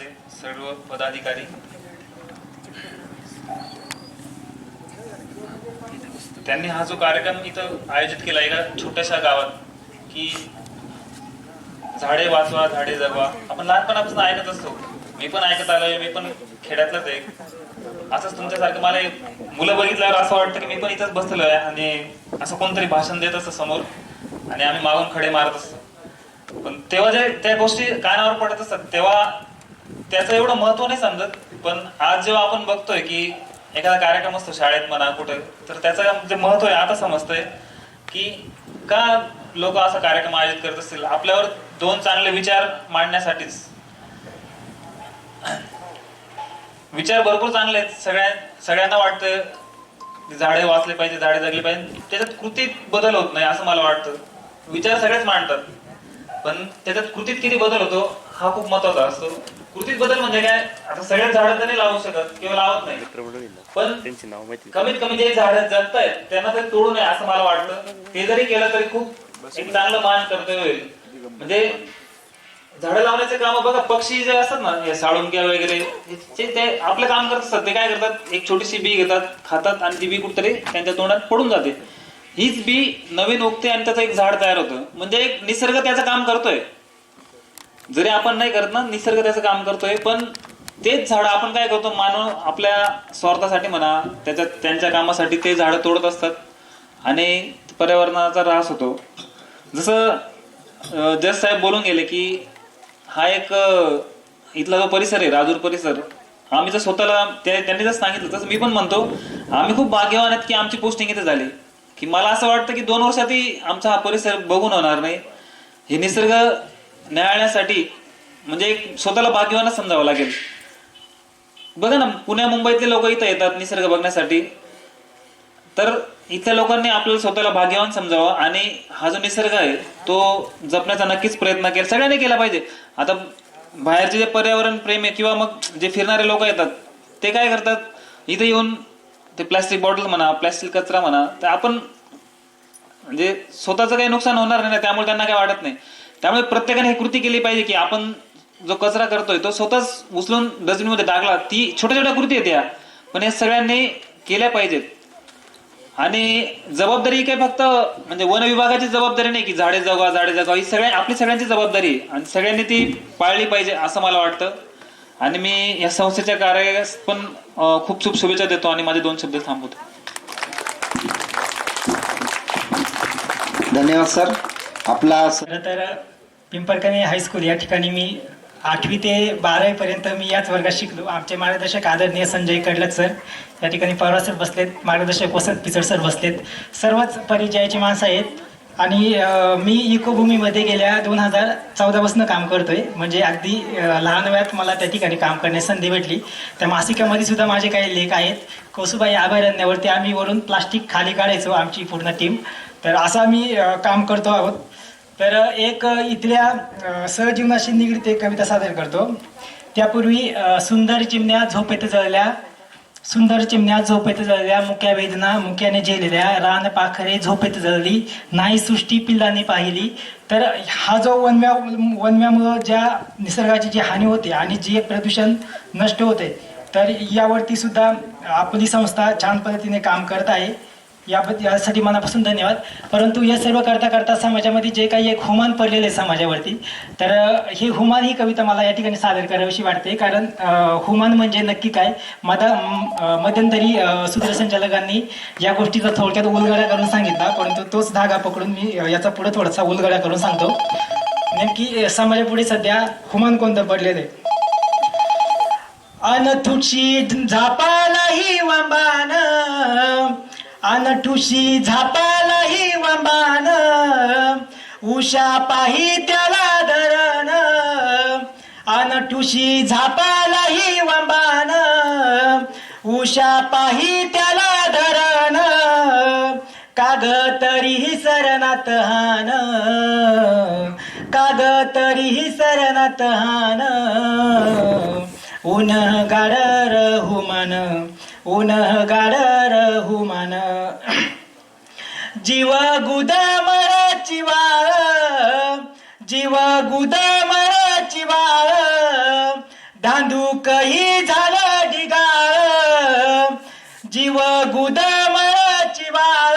मंडळाचे सर्व पदाधिकारी, त्यांनी हा जो कार्यक्रम इथं आयोजित केला एका छोट्याशा गावात की झाडे वाचवा झाडे जगवा, आपण लहानपणापासून ऐकत असतो, मी पण ऐकत आलोय, मी पण खेड्यातलाच आहे. असंच तुमच्यासारखं मला मुलं बघितल्यावर असं वाटतं की मी पण इथंच बसलेलो आहे आणि असं कोणतरी भाषण देत असतं समोर आणि आम्ही मागून खडे मारत असतो. पण तेव्हा जे त्या गोष्टी कानावर पडत असतात तेव्हा त्याचं एवढं महत्व नाही समजत. पण आज जेव्हा आपण बघतोय की एखादा कार्यक्रम असतो शाळेत म्हणा कुठं, तर त्याचं जे महत्व आहे आता समजतंय की का लोक असा कार्यक्रम आयोजित करत असतील, आपल्यावर दोन चांगले विचार मांडण्यासाठीच. विचार भरपूर चांगले आहेत, सगळ्यांना वाटतं झाडे वाचले पाहिजे, झाडे जगली पाहिजे, त्याच्यात कृतीत बदल होत नाही असं मला वाटतं. विचार सगळेच मांडतात पण त्याच्यात कृतीत किती बदल होतो हा खूप महत्वाचा असतो. कृतीत बदल म्हणजे काय, आता सगळ्याच झाडं तर नाही लावू शकत किंवा लावत नाही, पण कमीत कमी जे झाडं जगतायत त्यांना तरी तोडू नये असं मला वाटतं. ते जरी केलं तरी खूप एक चांगलं मान कर्तव्य होईल. म्हणजे झाडं लावण्याचे काम बघा, पक्षी जे असतात ना, हे साळुंक्या वगैरे, ते आपलं काम करत असतात. ते काय करतात, एक छोटीशी बी घेतात, खातात आणि ती बी कुठतरी त्यांच्या तोंडात पडून जाते. हीच बी नवीन उगते आणि त्याचं एक झाड तयार होतं. म्हणजे एक निसर्ग त्याचं काम करतोय, जरी आपण नाही करत ना, निसर्ग त्याचं काम करतोय. पण तेच झाड आपण काय करतो, मानव आपल्या स्वार्थासाठी म्हणा, त्यांच्या कामासाठी ते झाडं तोडत असतात आणि पर्यावरणाचा ऱ्हास होतो. जसं जज साहेब बोलून गेले की हा एक इथला जो परिसर आहे राजूर परिसर, आम्ही जर स्वतःला त्यांनी जर सांगितलं तसं मी पण म्हणतो आम्ही खूप भाग्यवान आहेत की आमची पोस्टिंग इथे झाली. की मला असं वाटतं की 2 वर्षातही आमचा हा परिसर बघून होणार नाही. हे निसर्ग न्याहाळण्यासाठी म्हणजे एक स्वतःला भाग्यवानच समजावं लागेल. बघा ना, पुण्या मुंबईतले लोक इथं येतात निसर्ग बघण्यासाठी, तर इथल्या लोकांनी आपल्याला स्वतःला भाग्यवान समजावं आणि हा जो निसर्ग आहे तो जपण्याचा नक्कीच प्रयत्न केला, सगळ्यांनी केला पाहिजे. आता बाहेरचे जे पर्यावरण प्रेमी किंवा मग जे फिरणारे लोक येतात ते काय करतात, इथे येऊन ते प्लास्टिक बॉटल म्हणा, प्लास्टिक कचरा म्हणा, तर आपण म्हणजे स्वतःचं काही नुकसान होणार नाही त्यामुळे त्यांना काही वाटत नाही. त्यामुळे प्रत्येकाने ही कृती केली पाहिजे की आपण जो कचरा करतोय तो स्वतःच उचलून डस्टबिनमध्ये टाकला. ती छोट्या छोट्या कृती आहेत या, पण या सगळ्यांनी केल्या पाहिजेत. आणि जबाबदारी काय फक्त म्हणजे वन विभागाची जबाबदारी नाही की झाडे जगवा झाडे जगवा, ही आपली सगळ्यांची जबाबदारी आहे आणि सगळ्यांनी ती पाळली पाहिजे असं मला वाटतं. आणि मी या संस्थेच्या कार्यास पण खूप खूप शुभेच्छा देतो आणि माझे 2 शब्द थांबवतो. धन्यवाद सर. आपला तर पिंपळकणी हायस्कूल या ठिकाणी मी 8वी ते 12वी पर्यंत मी याच वर्गात शिकलो. आमचे मार्गदर्शक आदरणीय संजय कडलत सर या ठिकाणी पवार सर बसलेत, मार्गदर्शक वसंत पिचड सर बसलेत, सर्वच परिचयाची माणसं आहेत. आणि मी इकोभूमीमध्ये गेल्या 2014 पासून काम करतोय. म्हणजे अगदी लहान वयात मला त्या ठिकाणी काम करण्याची संधी भेटली. त्या मासिकामध्ये सुद्धा माझे काही लेख आहेत. कोसुबाई अभयारण्यावरती आम्ही वरून प्लास्टिक खाली काढायचो आमची पूर्ण टीम. तर असं आम्ही काम करतो आहोत. तर एक इथल्या सहजीवनाशी निगडीत एक कविता सादर करतो. त्यापूर्वी सुंदर चिमण्या झोपेत जळल्या, सुंदर चिमण्या झोपेत जळल्या, मुक्या वेदना मुक्याने झेलल्या, रान पाखरे झोपेत जळली, नाही सृष्टी पिल्लांनी पाहिली. तर हा जो वनव्यामुळं ज्या निसर्गाची जी हानी होते आणि जे प्रदूषण नष्ट होते, तर यावरती सुद्धा आपली संस्था छान पद्धतीने काम करत आहे. यासाठी मनापासून धन्यवाद. परंतु हे सर्व करता करता समाजामध्ये जे काही एक हुमान पडलेले आहे समाजावरती, तर हे हुमान ही कविता मला या ठिकाणी सादर करावीशी वाटते. कारण हुमान म्हणजे नक्की काय, मध्यंतरी सूत्रसंचालकांनी या गोष्टीचा थोडक्यात उलगडा करून सांगितला, परंतु तोच धागा पकडून मी याचा पुढे थोडासा उलगडा करून सांगतो. नेमकी समाजापुढे सध्या हुमान कोणतं पडलेलं आहे. अनथुशी झापालाही वंबान, अनठुशी झापालाही वंबान, उषा पाही त्याला धरण, अनठुशी झापालाही वंबान, उषा पाही त्याला धरण, काग तरीही सरनात हान, काग तरीही सरनात हान, ऊन गाडर हुमान, ऊन गाडर हुमान, जीव गुदमराची वाळ, जीव गुदमराची वाळ, धांदूकही झालं ढिगाळ जीव गुदमळाची वाळ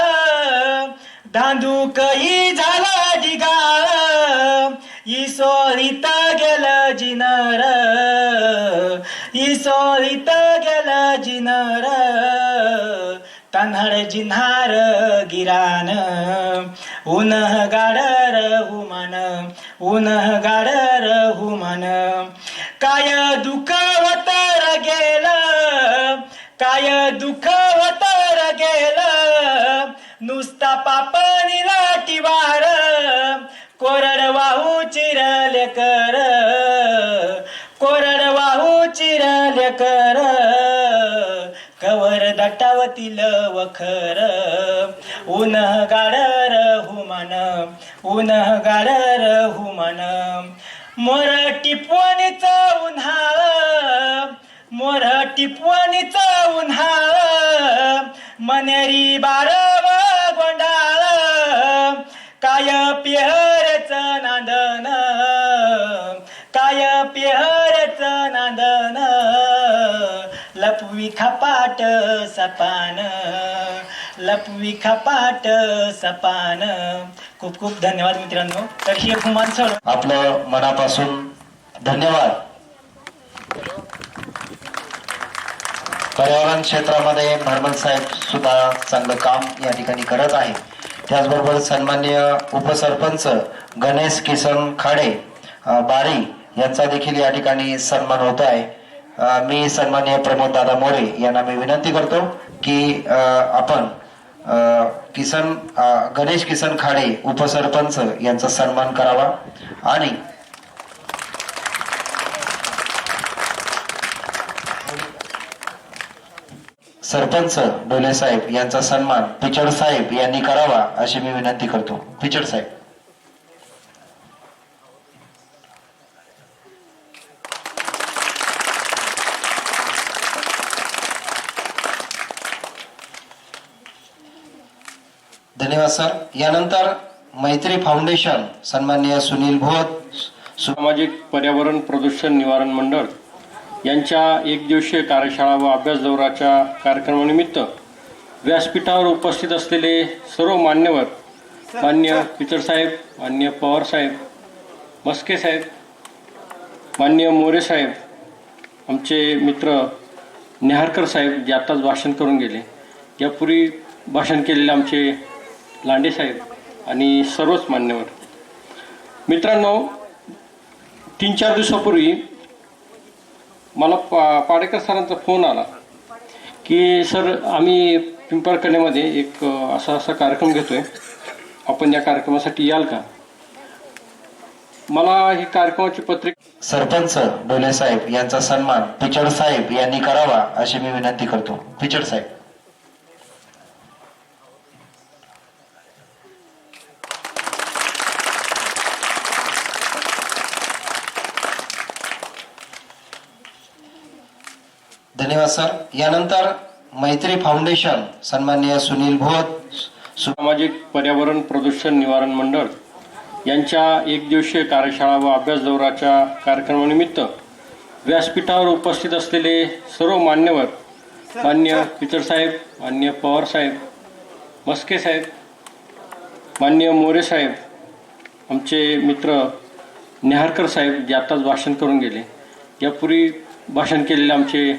धांदूकही झालं ढिगाळ इसोरीत गेलं जिनर इसोरीत गेलं जिनर तान्हाळ जिन्हार गिरान उन्ह गाडर हुमान उन्ह गाडर हुमान काय दुःख वतर गेलं काय दुःख वतर गेलं नुसता पापणीला टिवार कोरडवाहू चिरले कर कोरडवाहू चिरले कर कवर दटावतील वखर उन्ह गाडर हुमान उन्ह गाडर हुमान मोर टिपवणीच उन्हाळ मोर टिपवणीच उन्हाळ मनेरी बारव गोंडाळ काय पेहरच नांदन काय पेहरच नांदन लपवी खपाट सपान लपवी खपाट सपान खूप खूप धन्यवाद मित्रांनो. तर ही एक माणसं आपलं मनापासून धन्यवाद. पर्यावरण क्षेत्रामध्ये भरमल साहेब सुद्धा चांगलं काम या ठिकाणी करत आहे. त्याचबरोबर सन्माननीय उपसरपंच गणेश किसन खाडे बारी यांचा देखील या ठिकाणी सन्मान होत आहे. मी सन्माननीय प्रमोद दादा मोरे यांना मी विनंती करतो की आपण गणेश किसन खाडे उपसरपंच यांचा सन्मान करावा आणि सरपंच डोले साहेब यांचा सन्मान पिचड साहेब यांनी करावा अशी मी विनंती करतो. पिचड साहेब. धन्यवाद सर. यानंतर मैत्री फाउंडेशन सन्माननीय सुनील भोत सामाजिक पर्यावरण प्रदूषण निवारण मंडळ यांच्या एक दिवसीय कार्यशाळा व अभ्यास दौराच्या कार्यक्रमानिमित्त व्यासपीठावर उपस्थित असलेले सर्व मान्यवर मान्य पिचड साहेब, मान्य पवार साहेब, मस्के साहेब, मान्य मोरे साहेब, आमचे मित्र नेहारकर साहेब जे आत्ताच भाषण करून गेले, यापूर्वी भाषण केलेले आमचे लांडे साहेब आणि सर्वच मान्यवर मित्रांनो, 3-4 दिवसापूर्वी मला पाडेकर सरांचा फोन आला की सर आम्ही पिंपळकण्यामध्ये एक असा कार्यक्रम घेतोय, आपण या कार्यक्रमासाठी याल का. मला ही कार्यक्रमाची पत्रिका सरपंच डोले साहेब यांचा सन्मान पिचड साहेब यांनी करावा अशी मी विनंती करतो. पिचड साहेब. धन्यवाद सर. यानंतर मैत्री फाउंडेशन सन्माननीय सुनील भोत सामाजिक पर्यावरण प्रदूषण निवारण मंडळ यांच्या एक दिवसीय कार्यशाळा व अभ्यास दौराच्या कार्यक्रमानिमित्त व्यासपीठावर उपस्थित असलेले सर्व मान्यवर मान्य पिचड साहेब, मान्य पवार साहेब, मस्के साहेब, मान्य मोरे साहेब, आमचे मित्र नेहारकर साहेब जे आत्ताच भाषण करून गेले, यापूर्वी भाषण केलेले आमचे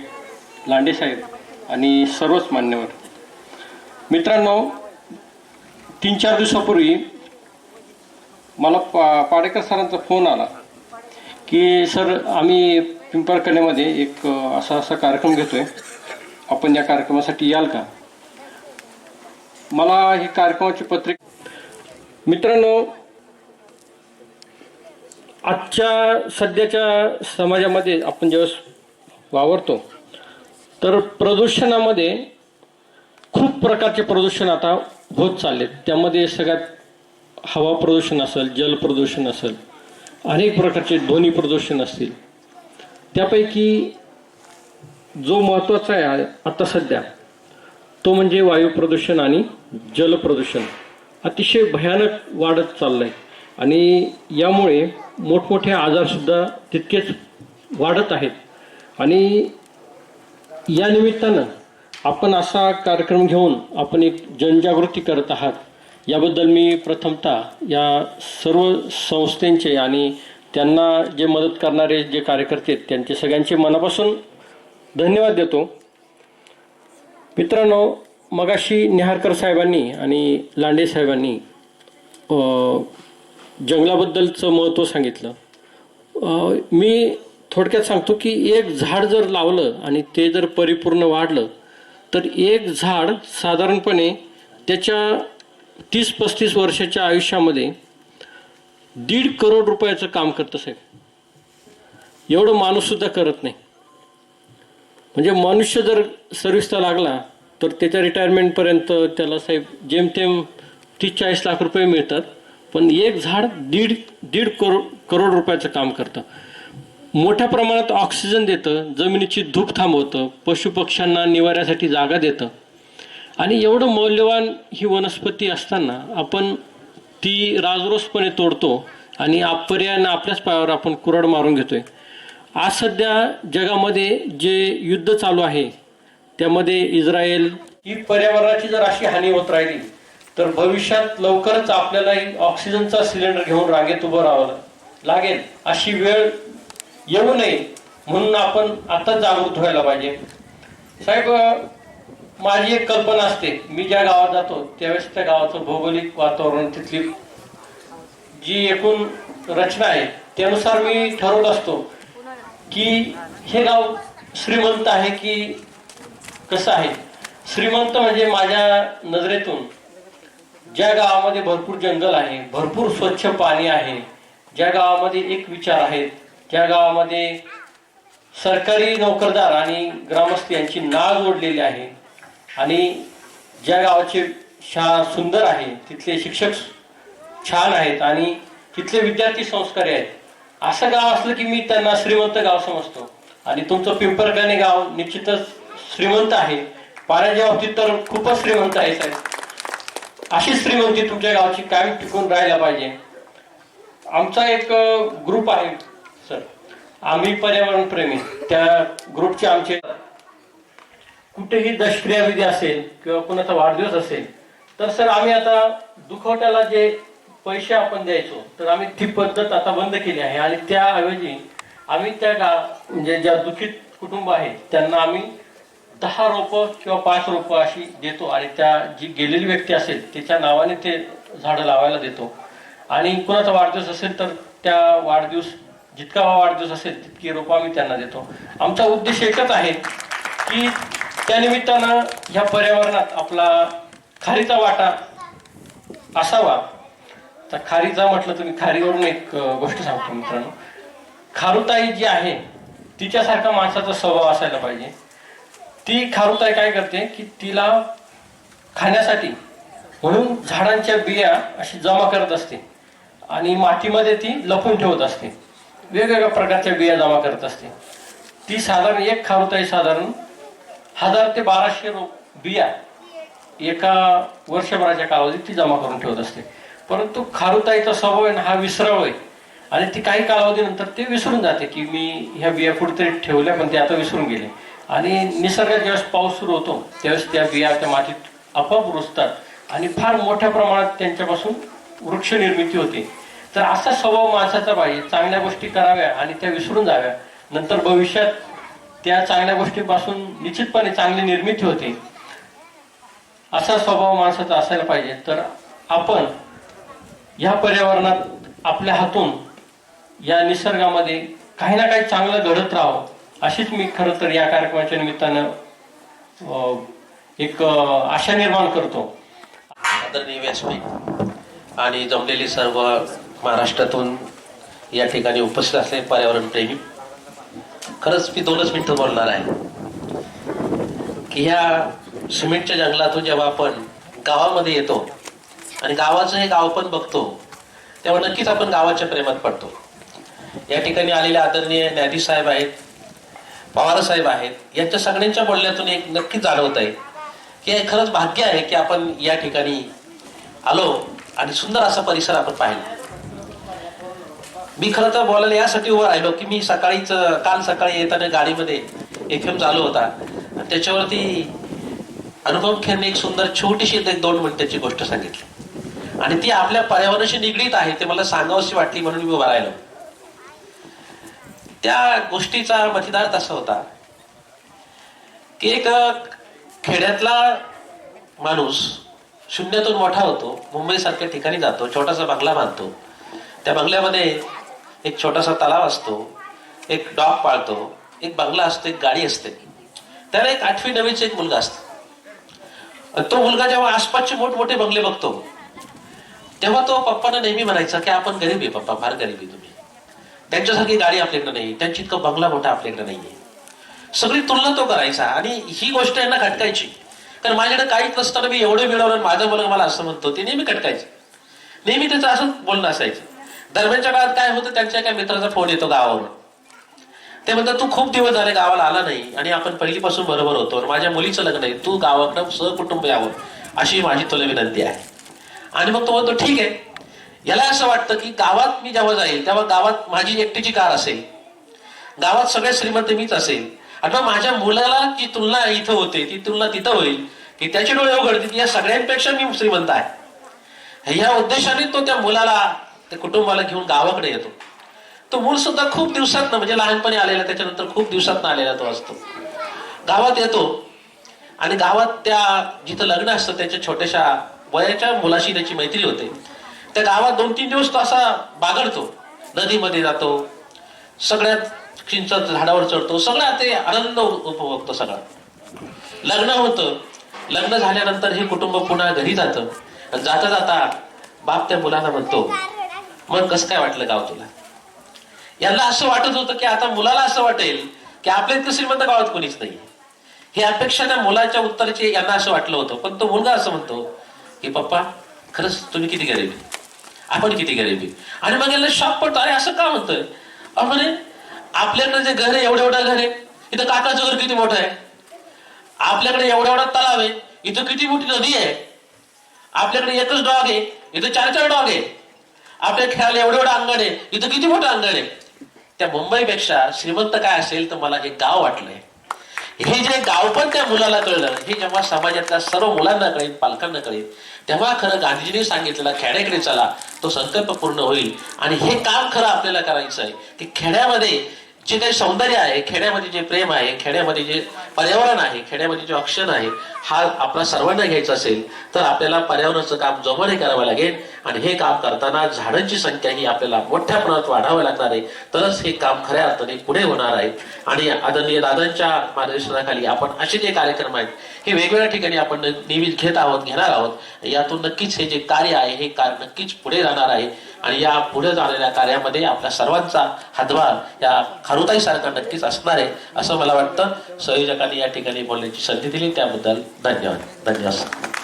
लांडे साहेब आणि सर्वच मान्यवर मित्रांनो, 3-4 दिवसापूर्वी मला पाडेकर सरांचा फोन आला की सर आम्ही पिंपळकण्यामध्ये एक असा कार्यक्रम घेतोय, आपण या कार्यक्रमासाठी याल का. मला ही कार्यक्रमाची पत्रिका मित्रांनो, आजच्या सध्याच्या समाजामध्ये आपण ज्यावेळेस वावरतो तर प्रदूषणामध्ये खूप प्रकारचे प्रदूषण आता होत चालले. त्यामध्ये सगळ्यात हवा प्रदूषण असेल, जल प्रदूषण असेल, अनेक प्रकारचे ध्वनी प्रदूषण असतील. त्यापैकी जो महत्त्वाचा आहे आता सध्या तो म्हणजे वायू प्रदूषण आणि जल प्रदूषण अतिशय भयानक वाढत चाललं आहे आणि यामुळे मोठमोठे आजारसुद्धा तितकेच वाढत आहेत. आणि या निमित्तानं आपण असा कार्यक्रम घेऊन आपण एक जनजागृती करत आहात, याबद्दल मी प्रथमतः या सर्व संस्थांचे आणि त्यांना जे मदत करणारे जे कार्यकर्ते आहेत त्यांचे सगळ्यांचे मनापासून धन्यवाद देतो. मित्रांनो, मगाशी नेहारकर साहेबांनी आणि लांडे साहेबांनी जंगलाबद्दलचं महत्त्व सांगितलं. मी थोडक्यात सांगतो की एक झाड जर लावलं आणि ते जर परिपूर्ण वाढलं तर एक झाड साधारणपणे त्याच्या 30-35 वर्षाच्या आयुष्यामध्ये 1.5 करोड रुपयाचं काम करतं साहेब. एवढं माणूससुद्धा करत नाही. म्हणजे मनुष्य जर सर्व्हिसला लागला तर त्याच्या रिटायरमेंटपर्यंत त्याला साहेब जेमतेम 30-40 लाख रुपये मिळतात, पण एक झाड 1.5 करोड रुपयाचं काम करतं. मोठ्या प्रमाणात ऑक्सिजन देतं, जमिनीची धूप थांबवतं, पशुपक्ष्यांना निवाऱ्यासाठी जागा देतं. आणि एवढं मौल्यवान ही वनस्पती असताना आपण ती राजरोसपणे तोडतो आणि पर्यायानं आपल्याच पायावर आपण कुऱ्हाड मारून घेतोय. आज सध्या जगामध्ये जे युद्ध चालू आहे त्यामध्ये इस्रायल ही पर्यावरणाची जर अशी हानी होत राहिली तर भविष्यात लवकरच आपल्यालाही ऑक्सिजनचा सिलेंडर घेऊन रांगेत उभं राहावं लागेल. अशी वेळ येऊ नये म्हणून आपण आता जागृत व्हायला पाहिजे. साहेब, माझी एक कल्पना असते, मी ज्या गावात जातो त्यावेळेस त्या गावाचं भौगोलिक वातावरण, तिथली जी एकूण रचना आहे त्यानुसार मी ठरवत असतो की हे गाव श्रीमंत आहे की कसं आहे. श्रीमंत म्हणजे माझ्या नजरेतून ज्या गावामध्ये भरपूर जंगल आहे, भरपूर स्वच्छ पाणी आहे, ज्या गावामध्ये एक विचार आहेत, ज्या गावामध्ये सरकारी नोकरदार आणि ग्रामस्थ यांची नाळ जोडलेली आहे आणि ज्या गावाचे शाळा सुंदर आहे, तिथले शिक्षक छान आहेत आणि तिथले विद्यार्थी संस्कारी आहेत, असं गाव असलं की मी त्यांना श्रीमंत गाव समजतो. आणि तुमचं पिंपरगाणे गाव निश्चितच श्रीमंत आहे. पाण्याच्या बाबतीत तर खूपच श्रीमंत आहे साहेब. अशी श्रीमंती तुमच्या गावची कायम टिकून राहायला पाहिजे. आमचा एक ग्रुप आहे सर, आम्ही पर्यावरण प्रेमी. त्या ग्रुपचे आमचे कुठेही दशक्रियाविधी असेल किंवा कुणाचा वाढदिवस असेल तर सर आम्ही आता दुखवट्याला जे पैसे आपण द्यायचो तर आम्ही ती पद्धत आता बंद केली आहे. आणि त्याऐवजी आम्ही त्या म्हणजे ज्या दुखित कुटुंब आहेत त्यांना आम्ही 10 रोपं किंवा 5 रोपं अशी देतो आणि त्या जी गेलेली व्यक्ती असेल त्याच्या नावाने ते झाडं लावायला देतो. आणि कुणाचा वाढदिवस असेल तर त्या वाढदिवस जितका वाढदिवस असेल तितकी रोपं आम्ही त्यांना देतो. आमचा उद्देश एकच आहे की त्यानिमित्तानं ह्या पर्यावरणात आपला खारीचा वाटा असावा. तर खारीचा म्हटलं तुम्ही, खारीवरून एक गोष्ट सांगतो मित्रांनो. खारुताई जी आहे तिच्यासारखा माणसाचा स्वभाव असायला पाहिजे. ती खारुताई काय करते की तिला खाण्यासाठी म्हणून झाडांच्या बिया अशी जमा करत असते आणि मातीमध्ये ती लपून ठेवत असते. वेगवेगळ्या प्रकारच्या बिया जमा करत असते. ती साधारण एक खारुताई साधारण 1000 ते 1200 बिया एका वर्षभराच्या कालावधीत ती जमा करून ठेवत असते. परंतु खारुताईचा स्वभाव आहे हा विसराव आहे आणि ती काही कालावधीनंतर ते विसरून जाते की मी ह्या बिया कुठेतरी ठेवल्या पण ते आता विसरून गेले. आणि निसर्गात ज्यावेळेस पाऊस सुरू होतो त्यावेळेस त्या बिया त्या मातीत आपोआप रुजतात आणि फार मोठ्या प्रमाणात त्यांच्यापासून वृक्ष निर्मिती होते. तर असा स्वभाव माणसाचा पाहिजे. चांगल्या गोष्टी कराव्या आणि त्या विसरून जाव्या. नंतर भविष्यात त्या चांगल्या गोष्टीपासून निश्चितपणे चांगली निर्मिती होते. असा स्वभाव माणसाचा असायला पाहिजे. तर आपण ह्या पर्यावरणात आपल्या हातून या निसर्गामध्ये काही ना काही चांगलं घडत राहावं अशीच मी खरं तर या कार्यक्रमाच्या निमित्तानं एक आशा निर्माण करतो. आदरणीय व्यासपीठ आणि जमलेली सर्व महाराष्ट्रातून या ठिकाणी उपस्थित असलेले पर्यावरण प्रेमी, खरंच मी 2च मिनिटं बोलणार आहे की ह्या सिमेंटच्या जंगलातून जेव्हा आपण गावामध्ये येतो आणि गावाचं हे गाव पण बघतो तेव्हा नक्कीच आपण गावाच्या प्रेमात पडतो. या ठिकाणी आलेले आदरणीय न्यायाधीश साहेब आहेत, पवार साहेब आहेत, यांच्या सगळ्यांच्या बोलण्यातून एक नक्कीच जाणवत आहे की हे खरंच भाग्य आहे की आपण या ठिकाणी आलो आणि सुंदर असा परिसर आपण पाहिला. मी खरं तर बोलायला यासाठी उभं राहिलो की मी काल सकाळी येताना गाडीमध्ये FM चालू होता आणि त्याच्यावरती अनुपम खेरने एक सुंदर छोटीशी 2 मिनिटाची गोष्ट सांगितली आणि ती आपल्या पर्यावरणाशी निगडीत आहे, ते मला सांगावीशी वाटली म्हणून मी उभा राहिलो. त्या गोष्टीचा मतिदार्थ असा होता की एक खेड्यातला माणूस शून्यातून मोठा होतो, मुंबई सारख्या ठिकाणी जातो, छोटासा बंगला बांधतो, त्या बंगल्यामध्ये एक छोटासा तलाव असतो, एक डॉग पाळतो, एक बंगला असतो, एक गाडी असते. त्याला एक 8वी 9वीचा एक मुलगा असतो. तो मुलगा जेव्हा आसपासचे मोठमोठे बंगले बघतो तेव्हा तो पप्पांना नेहमी म्हणायचा की आपण गरीब आहे पप्पा, फार गरीब आहे तुम्ही, त्यांच्यासारखी गाडी आपल्याकडे नाही, त्यांची इतका बंगला मोठा आपल्याकडे नाहीये. सगळी तुलना तो करायचा आणि ही गोष्ट यांना खटकायची. कारण माझ्याकडे काहीच नसताना मी एवढे मिळवलं, माझा मुलगा मला असं म्हणतो, ते नेहमी खटकायचं. नेहमी त्याचं असं बोलणं असायचं. दरम्यानच्या काळात काय होतं, त्यांच्या एका मित्राचा फोन येतो गावावरून. ते म्हणतात तू खूप दिवस झाले गावाला आला नाही आणि आपण पहिलीपासून बरोबर होतो, माझ्या मुलीचं लग्न आहे, तू गावाकडं सहकुटुंब यावं अशी माझी तुला विनंती आहे. आणि मग तो म्हणतो ठीक आहे. याला असं वाटतं की गावात मी जेव्हा जाईल तेव्हा गावात माझी एकटीची कार असेल, गावात सगळे श्रीमंत मीच असेल, आणि माझ्या मुलाला जी तुलना इथं होते ती तुलना तिथं होईल की त्याचे डोळे उघडतील की या सगळ्यांपेक्षा मी श्रीमंत आहे. या उद्देशाने तो त्या मुलाला, त्या कुटुंबाला घेऊन गावाकडे येतो. तो मूल सुद्धा खूप दिवसात म्हणजे लहानपणी आलेला, त्याच्यानंतर खूप दिवसात आलेला तो असतो. गावात येतो आणि गावात त्या जिथं लग्न असतं त्याच्या छोट्याशा वयाच्या मुलाशी त्याची मैत्री होते. त्या गावात 2-3 दिवस तो असा बागडतो, नदीमध्ये जातो, सगळ्यात चिंच झाडावर चढतो, सगळा ते आनंद उपभोगतो सगळा. लग्न होतं. लग्न झाल्यानंतर हे कुटुंब पुन्हा घरी जातं. जाता जाता बाप त्या मुलाला म्हणतो मग कसं काय वाटलं गाव तुला. यांना असं वाटत होतं की आता मुलाला असं वाटेल की आपल्या इतकं श्रीमंत गावात कोणीच नाही. ही अपेक्षा त्या मुलाच्या उत्तराची यांना असं वाटलं होतं. पण तो मुलगा असं म्हणतो की पप्पा खरंच तुम्ही किती गरीबी, आपण किती गरीबी. आणि मग यांना शॉक पडतो, अरे असं का म्हणतोय. म्हणे आपल्याकडे जे घर आहे एवढं घर आहे, इथं काकाचं घर किती मोठं आहे. आपल्याकडे एवढा तलाव आहे, इथं किती मोठी नदी आहे. आपल्याकडे एकच डॉग आहे, इथं 4-4 डॉग आहे. आपल्या खेळाला एवढं अंगण आहे, इथं किती मोठं अंगण आहे. त्या मुंबईपेक्षा श्रीमंत काय असेल तर मला हे गाव वाटलंय. हे जे गाव पण त्या मुलाला कळलं, हे जेव्हा समाजातल्या सर्व मुलांना कळेल, पालकांना कळेल, तेव्हा खरं गांधीजींनी सांगितलेला खेड्याकडे चला तो संकल्प पूर्ण होईल. आणि हे काम खरं आपल्याला करायचं आहे की खेड्यामध्ये जे काही सौंदर्य आहे, खेड्यामध्ये जे प्रेम आहे, खेड्यामध्ये जे पर्यावरण आहे, खेड्यामध्ये जे ऑक्सिजन आहे, हा आपला सर्वांना घ्यायचा असेल तर आपल्याला पर्यावरणाचं काम जोमाने करावं लागेल. आणि हे काम करताना झाडांची संख्या ही आपल्याला मोठ्या प्रमाणात वाढावी लागणार आहे, तरच हे काम खऱ्या अर्थाने पुढे होणार आहे. आणि आदरणीय दादांच्या मार्गदर्शनाखाली आपण असे जे कार्यक्रम आहेत हे वेगवेगळ्या ठिकाणी आपण नेहमीच घेणार आहोत. यातून नक्कीच हे जे कार्य आहे हे कार्य नक्कीच पुढे जाणार आहे. आणि या पुढे जाणाऱ्या कार्यामध्ये आपल्या सर्वांचा हातभार या खारुताई सारखा नक्कीच असणार आहे असं मला वाटतं. संयोजकांनी या ठिकाणी बोलण्याची संधी दिली त्याबद्दल धन्यवाद.